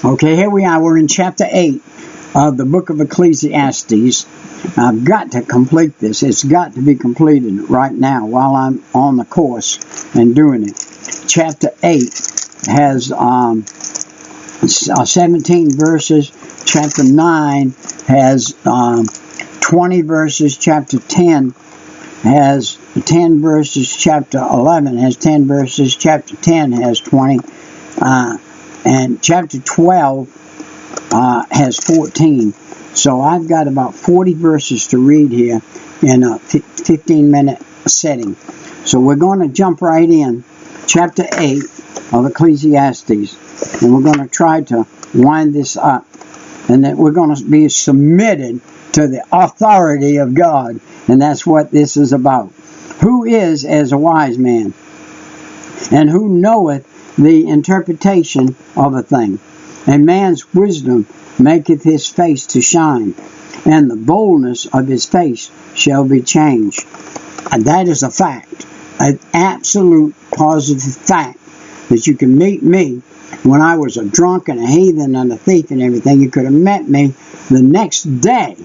Okay, here we are. We're in chapter 8 of the book of Ecclesiastes. I've got to complete this. It's got to be completed right now while I'm on the course and doing it. Chapter 8 has 17 verses. Chapter 9 has 20 verses. Chapter 10 has 10 verses. Chapter 11 has 10 verses. Chapter 10 has 20. And chapter 12 has 14. So I've got about 40 verses to read here in a 15-minute setting. So we're going to jump right in. Chapter 8 of Ecclesiastes. And we're going to try to wind this up. And that we're going to be submitted to the authority of God. And that's what this is about. Who is as a wise man? And who knoweth the interpretation of a thing? A man's wisdom maketh his face to shine, and the boldness of his face shall be changed. And that is a fact, an absolute positive fact, that you can meet me when I was a drunk and a heathen and a thief and everything. You could have met me the next day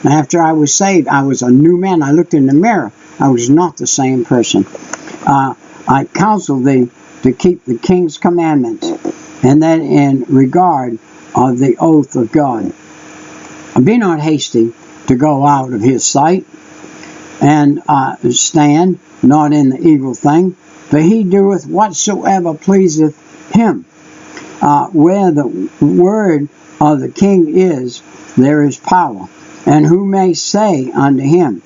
after I was saved. I was a new man. I looked in the mirror. I was not the same person. I counsel thee to keep the king's commandments, and that in regard of the oath of God. Be not hasty to go out of his sight, and stand not in the evil thing, for he doeth whatsoever pleaseth him. Where the word of the king is, there is power. And who may say unto him,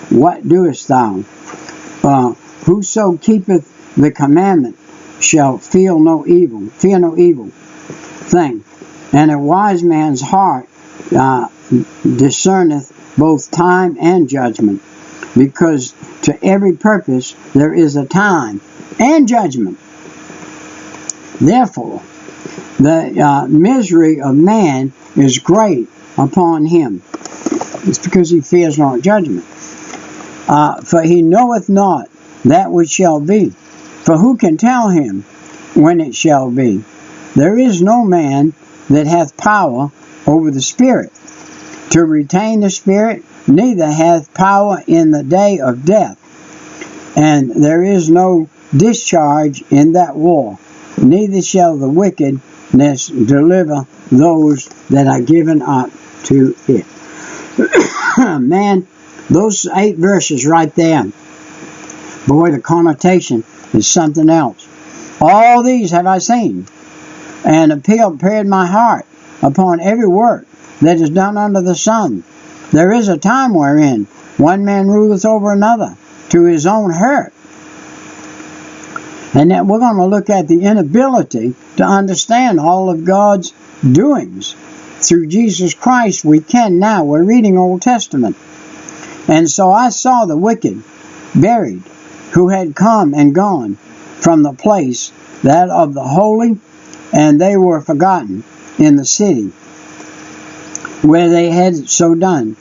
what doest thou? Whoso keepeth the commandment shall fear no evil thing. And a wise man's heart discerneth both time and judgment, because to every purpose there is a time and judgment. Therefore, the misery of man is great upon him. It's because he fears not judgment. For he knoweth not that which shall be. For who can tell him when it shall be? There is no man that hath power over the spirit to retain the spirit, neither hath power in the day of death. And there is no discharge in that war, neither shall the wickedness deliver those that are given up to it. Man, those 8 verses right there, boy, the connotation is something else. All these have I seen, and prepared my heart upon every work that is done under the sun. There is a time wherein one man ruleth over another to his own hurt. And then we're going to look at the inability to understand all of God's doings. Through Jesus Christ we can now. We're reading Old Testament. And so I saw the wicked buried, who had come and gone from the place that of the holy, and they were forgotten in the city where they had so done.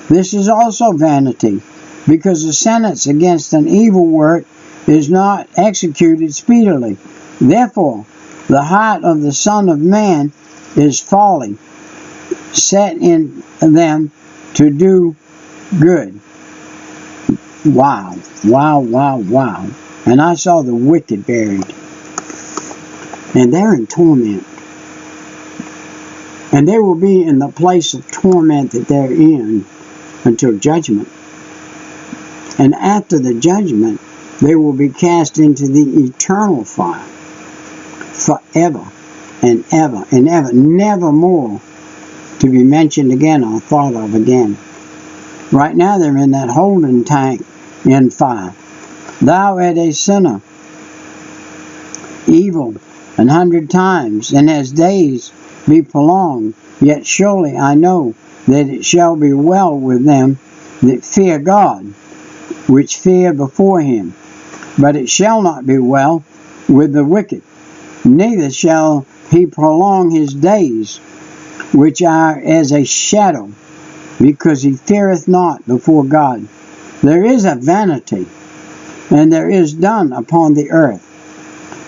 This is also vanity, because the sentence against an evil work is not executed speedily. Therefore, the heart of the Son of Man is folly, set in them to do good. Wow, wow, wow, wow. And I saw the wicked buried. And they're in torment. And they will be in the place of torment that they're in until judgment. And after the judgment, they will be cast into the eternal fire forever and ever and ever, never more to be mentioned again or thought of again. Right now they're in that holding tank in fire. Thou art a sinner, evil 100 times, and as days be prolonged, yet surely I know that it shall be well with them that fear God, which fear before him. But it shall not be well with the wicked, neither shall he prolong his days, which are as a shadow, because he feareth not before God. There is a vanity, and there is done upon the earth,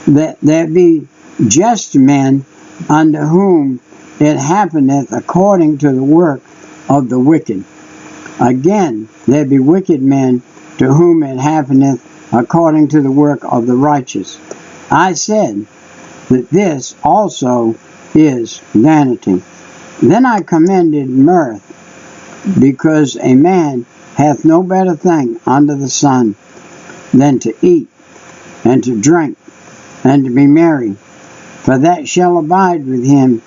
that there be just men unto whom it happeneth according to the work of the wicked. Again, there be wicked men to whom it happeneth according to the work of the righteous. I said that this also is vanity. Then I commended mirth, because a man hath no better thing under the sun than to eat and to drink and to be merry, for that shall abide with him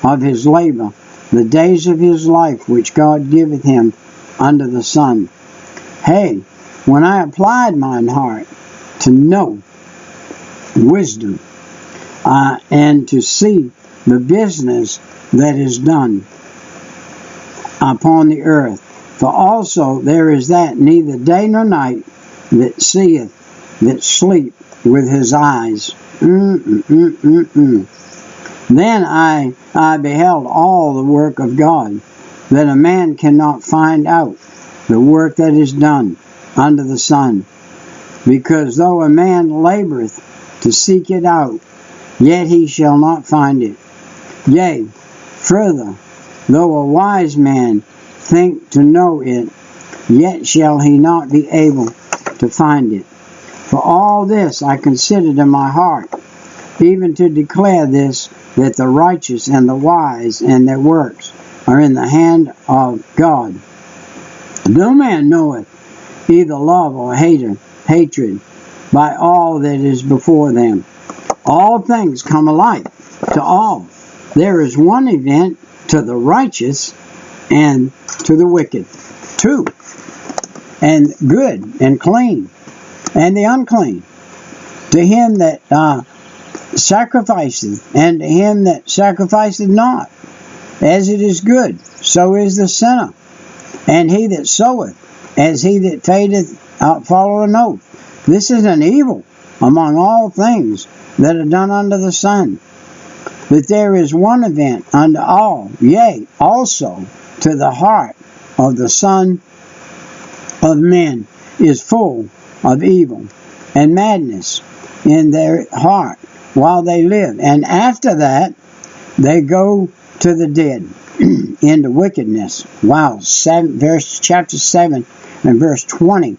of his labor the days of his life which God giveth him under the sun. Hey, when I applied mine heart to know wisdom and to see the business that is done upon the earth, for also there is that neither day nor night that seeth, that sleep with his eyes. Then I beheld all the work of God, that a man cannot find out the work that is done under the sun. Because though a man laboreth to seek it out, yet he shall not find it. Yea, further, though a wise man think to know it, yet shall he not be able to find it. For all this I considered in my heart, even to declare this, that the righteous and the wise and their works are in the hand of God. No man knoweth either love or hatred by all that is before them. All things come alike to all. There is one event to the righteous and to the wicked, two, and good and clean, and the unclean. To him that sacrificeth, and to him that sacrificeth not. As it is good, so is the sinner. And he that soweth, as he that fadeth, follow an oath. This is an evil among all things that are done under the sun, that there is one event unto all, yea, also to the heart of the Son of Men is full of evil and madness in their heart while they live. And after that, they go to the dead into wickedness. Wow, chapter 7 and verse 20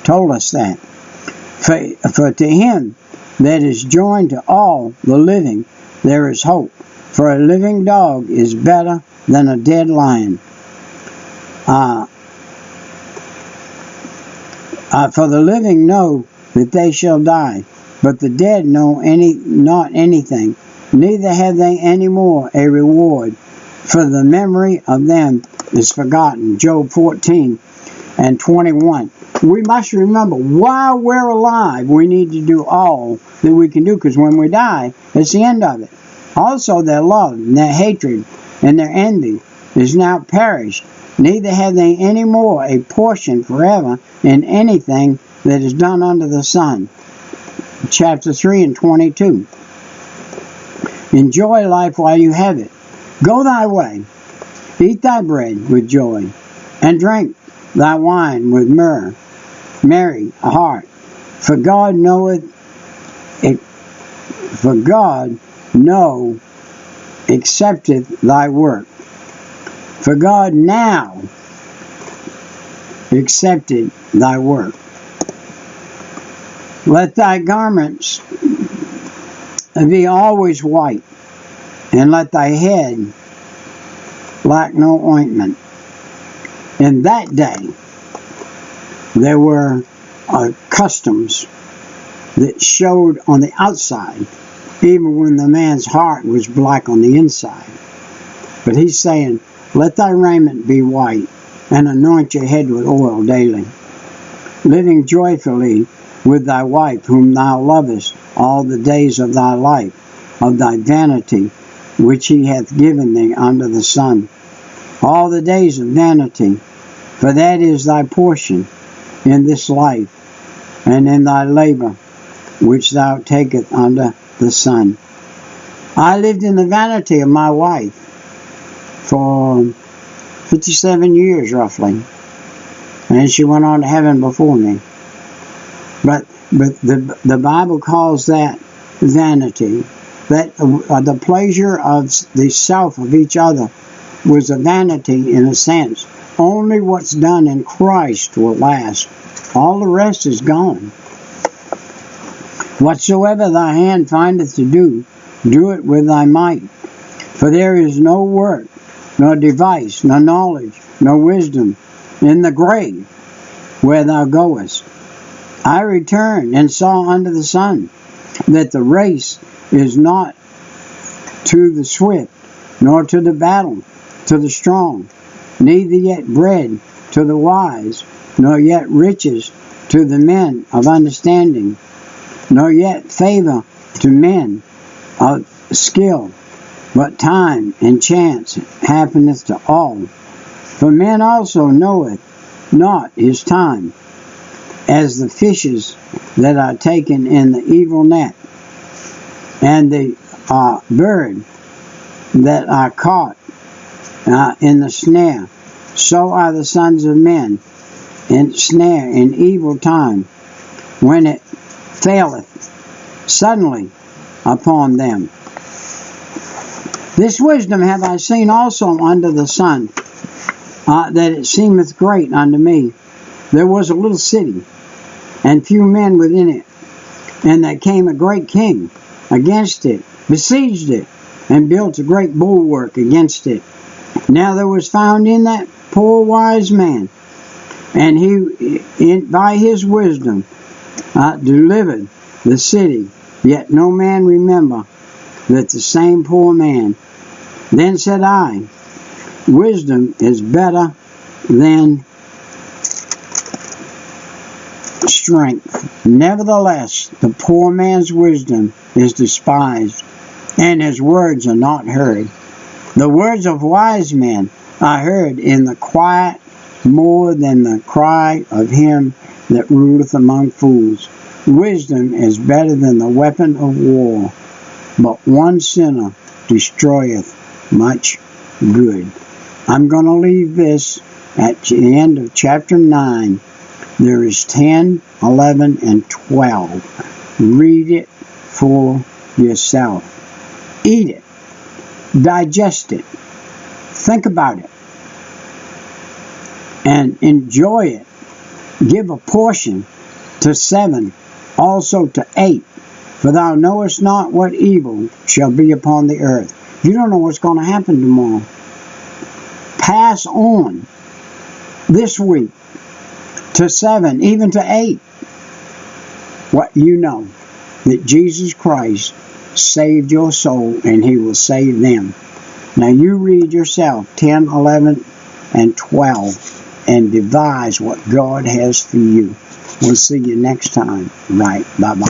told us that. For to him that is joined to all the living, there is hope. For a living dog is better than a dead lion. For the living know that they shall die, but the dead know not anything, neither have they any more a reward, for the memory of them is forgotten. Job 14 and 21. We must remember, while we're alive, we need to do all that we can do, because when we die, it's the end of it. Also their love, and their hatred, and their envy is now perished. Neither have they any more a portion forever in anything that is done under the sun. Chapter 3 and 22. Enjoy life while you have it. Go thy way. Eat thy bread with joy, and drink thy wine with merry heart. For God accepteth thy work. For God now accepted thy work. Let thy garments be always white, and let thy head lack no ointment. In that day there were customs that showed on the outside, even when the man's heart was black on the inside. But he's saying, let thy raiment be white, and anoint your head with oil daily, living joyfully with thy wife, whom thou lovest all the days of thy life, of thy vanity, which he hath given thee under the sun. All the days of vanity, for that is thy portion in this life, and in thy labor, which thou takest under the sun. I lived in the vanity of my wife for 57 years, roughly, and she went on to heaven before me. But the Bible calls that vanity. that the pleasure of the self of each other was a vanity in a sense. Only what's done in Christ will last. All the rest is gone. Whatsoever thy hand findeth to do, do it with thy might. For there is no work, nor device, nor knowledge, nor wisdom in the grave where thou goest. I returned and saw under the sun that the race is not to the swift, nor to the battle, to the strong, neither yet bread to the wise, nor yet riches to the men of understanding, nor yet favor to men of skill, but time and chance happeneth to all. For man also knoweth not his time, as the fishes that are taken in the evil net, and the bird that are caught in the snare. So are the sons of men in snare in evil time, when it faileth suddenly upon them. This wisdom have I seen also under the sun, that it seemeth great unto me. There was a little city, and few men within it, and there came a great king against it, besieged it, and built a great bulwark against it. Now there was found in that poor wise man, and he by his wisdom delivered the city, yet no man remember that the same poor man. Then said I, wisdom is better than strength. Nevertheless, the poor man's wisdom is despised, and his words are not heard. The words of wise men are heard in the quiet more than the cry of him that ruleth among fools. Wisdom is better than the weapon of war, but one sinner destroyeth much good. I'm going to leave this at the end of chapter 9. There is 10, 11, and 12. Read it for yourself. Eat it. Digest it. Think about it. And enjoy it. Give a portion to 7, also to 8. For thou knowest not what evil shall be upon the earth. You don't know what's going to happen tomorrow. Pass on this week to 7, even to 8. What you know, that Jesus Christ saved your soul, and he will save them. Now you read yourself 10, 11, and 12, and devise what God has for you. We'll see you next time. Right. Bye-bye.